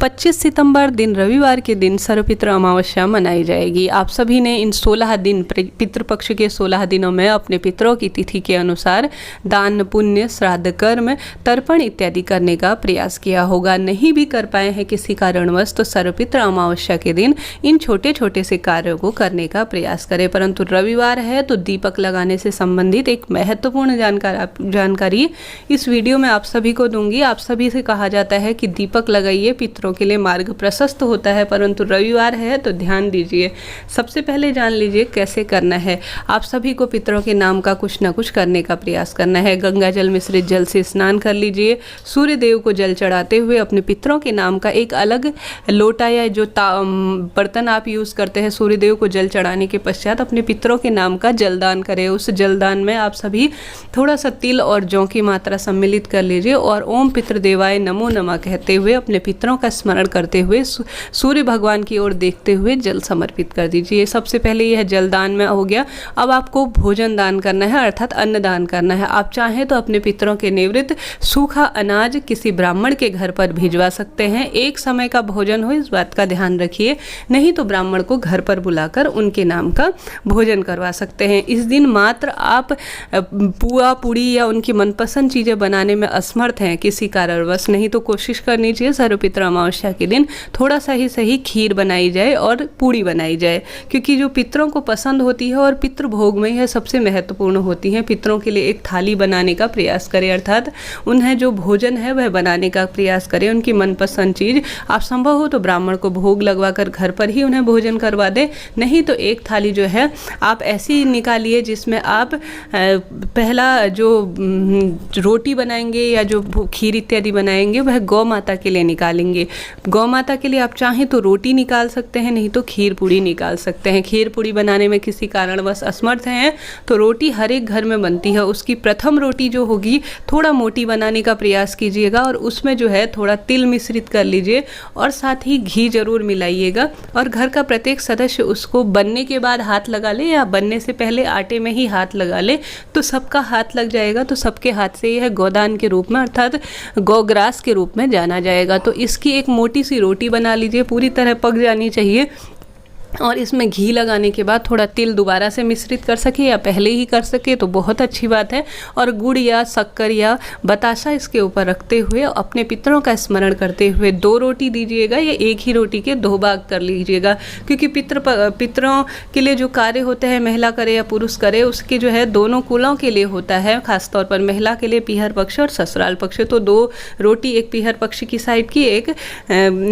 25 सितंबर दिन रविवार के दिन सर्वपितृ अमावस्या मनाई जाएगी। आप सभी ने इन 16 दिन पितृपक्ष के 16 दिनों में अपने पितरों की तिथि के अनुसार दान, पुण्य, श्राद्ध, कर्म, तर्पण इत्यादि करने का प्रयास किया होगा। नहीं भी कर पाए हैं किसी कारणवश तो सर्वपितृ अमावस्या के दिन इन छोटे छोटे से कार्यों को करने का प्रयास करें। परंतु रविवार है तो दीपक लगाने से संबंधित एक महत्वपूर्ण जानकारी इस वीडियो में आप सभी को दूंगी। आप सभी से कहा जाता है कि दीपक लगाइए, पितरों के लिए मार्ग प्रशस्त होता है, परंतु रविवार है तो ध्यान दीजिए। सबसे पहले जान लीजिए कैसे करना है। आप सभी को पितरों के नाम का कुछ ना कुछ करने का प्रयास करना है। गंगा जल मिश्रित जल से स्नान कर लीजिए। सूर्य देव को जल चढ़ाते हुए अपने पितरों के नाम का एक अलग लोटा या जो बर्तन आप यूज़ करते हैं, सूर्य देव को जल चढ़ाने के पश्चात अपने पितरों के नाम का जलदान करें। उस जलदान में आप सभी थोड़ा सा तिल और जौ की मात्रा सम्मिलित कर लीजिए और ओम पितृदेवाय नमो नमः कहते हुए अपने पितरों का स्मरण करते हुए सूर्य भगवान की ओर देखते हुए जल समर्पित कर दीजिए। सबसे पहले यह जलदान में हो गया। अब आपको भोजन दान करना है, अर्थात अन्न दान करना है। आप चाहें तो अपने पितरों के निवृत्त सूखा अनाज किसी ब्राह्मण के घर पर भिजवा सकते हैं। एक समय का भोजन हो, इस बात का ध्यान रखिए। नहीं तो ब्राह्मण को घर पर बुलाकर उनके नाम का भोजन करवा सकते हैं। इस दिन मात्र आप पुआ, पूड़ी या उनकी मनपसंद चीज़ें बनाने में असमर्थ हैं किसी कारणवश, नहीं तो कोशिश करनी चाहिए सर्वपितृ अमावस्या के दिन थोड़ा सा ही सही खीर बनाई जाए और पूड़ी बनाई जाए, क्योंकि जो पितरों को पसंद होती है और पितृ भोग में यह सबसे महत्वपूर्ण होती हैं। पितरों के लिए एक थाली बनाने का प्रयास करें, अर्थात उन्हें जो भोजन है वह बनाने का प्रयास करें। उनकी मनपसंद चीज़ आप संभव हो तो ब्राह्मण को भोग लगवा कर घर पर ही उन्हें भोजन करवा दें। नहीं तो एक थाली जो है आप ऐसी निकालिए जिसमें आप पहला जो रोटी बनाएंगे या जो खीर इत्यादि बनाएंगे वह गौ माता के लिए निकालेंगे। गौ माता के लिए आप चाहें तो रोटी निकाल सकते हैं, नहीं तो खीर पूड़ी निकाल सकते हैं। खीर पूड़ी बनाने में किसी कारणवश असमर्थ हैं तो रोटी हर एक घर में बनती है, उसकी प्रथम रोटी जो होगी थोड़ा मोटी बनाने का प्रयास कीजिएगा और उसमें जो है थोड़ा तिल मिश्रित कर लीजिए और साथ ही घी जरूर मिलाइएगा। और घर का प्रत्येक सदस्य उसको बनने के बाद हाथ लगा ले या बनने से पहले आटे में ही हाथ लगा ले तो सबका हाथ लग जाएगा। तो सबके हाथ से यह गोदान के रूप में अर्थात गौग्रास के रूप में जाना जाएगा। तो इसकी एक मोटी सी रोटी बना लीजिए, पूरी तरह पक जानी चाहिए और इसमें घी लगाने के बाद थोड़ा तिल दोबारा से मिश्रित कर सके या पहले ही कर सके तो बहुत अच्छी बात है। और गुड़ या शक्कर या बताशा इसके ऊपर रखते हुए अपने पितरों का स्मरण करते हुए 2 रोटी दीजिएगा या एक ही रोटी के 2 भाग कर लीजिएगा, क्योंकि पितरों के लिए जो कार्य होते हैं, महिला करे या पुरुष करे, उसके जो है दोनों कुलों के लिए होता है। खासतौर पर महिला के लिए पीहर पक्ष और ससुराल पक्ष। तो 2 रोटी, एक पीहर पक्ष की साइड की, एक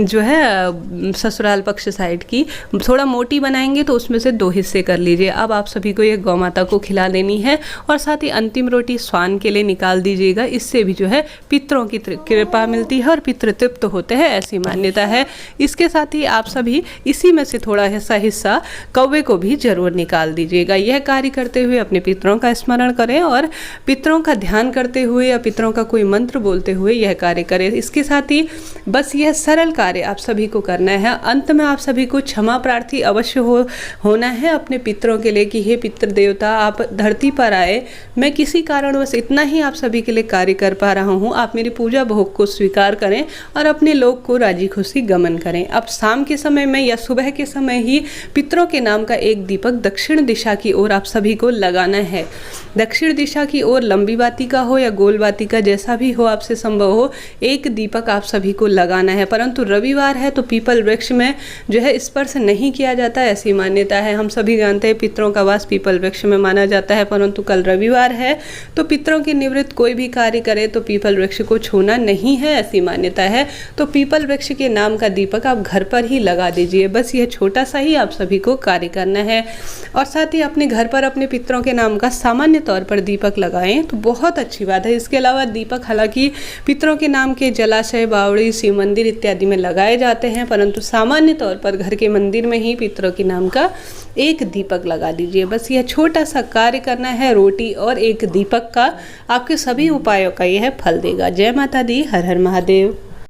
जो है ससुराल पक्ष साइड की। थोड़ा मोटी बनाएंगे तो उसमें से 2 हिस्से कर लीजिए। अब आप सभी को ये गौ माता को खिला देनी है और साथ ही अंतिम रोटी स्वान के लिए निकाल दीजिएगा। इससे भी जो है पितरों की कृपा मिलती है और पितृ तृप्त होते हैं, ऐसी मान्यता है। इसके साथ ही आप सभी इसी में से थोड़ा सा हिस्सा कौवे को भी जरूर निकाल दीजिएगा। यह कार्य करते हुए अपने पितरों का स्मरण करें और पितरों का ध्यान करते हुए या पितरों का कोई मंत्र बोलते हुए यह कार्य करें। इसके साथ ही बस यह सरल कार्य आप सभी को करना है। अंत में आप सभी को क्षमा प्रार्थी अवश्य होना है अपने पितरों के लिए कि हे पितृ देवता, आप धरती पर आए, मैं किसी कारणवश इतना ही आप सभी के लिए कार्य कर पा रहा हूँ, आप मेरी पूजा भोग को स्वीकार करें और अपने लोक को राजी खुशी गमन करें। अब शाम के समय में या सुबह के समय ही पितरों के नाम का एक दीपक दक्षिण दिशा की ओर आप सभी को लगाना है। दक्षिण दिशा की ओर लंबी बाती का हो या गोल बाती का, जैसा भी हो आपसे संभव हो, एक दीपक आप सभी को लगाना है। परंतु रविवार है तो पीपल वृक्ष में जो है स्पर्श नहीं किया जाता, ऐसी मान्यता है। हम सभी जानते हैं पितरों का वास पीपल वृक्ष में माना जाता है, परंतु कल रविवार है तो पितरों के निवृत्त कोई भी कार्य करे तो पीपल वृक्ष को छूना नहीं है, ऐसी मान्यता है। तो पीपल वृक्ष के नाम का दीपक आप घर पर ही लगा दीजिए। बस यह छोटा सा ही आप सभी को कार्य करना है और साथ ही अपने घर पर अपने पितरों के नाम का सामान्य तौर पर दीपक लगाएं तो बहुत अच्छी बात है। इसके अलावा दीपक हालांकि पितरों के नाम के जलाशय, बावड़ी, शिव मंदिर इत्यादि में लगाए जाते हैं, परंतु सामान्य तौर पर घर के मंदिर में ही पितरों के नाम का एक दीपक लगा दीजिए। बस यह छोटा सा कार्य करना है, रोटी और एक दीपक का। आपके सभी उपायों का यह फल देगा। जय माता दी, हर हर महादेव।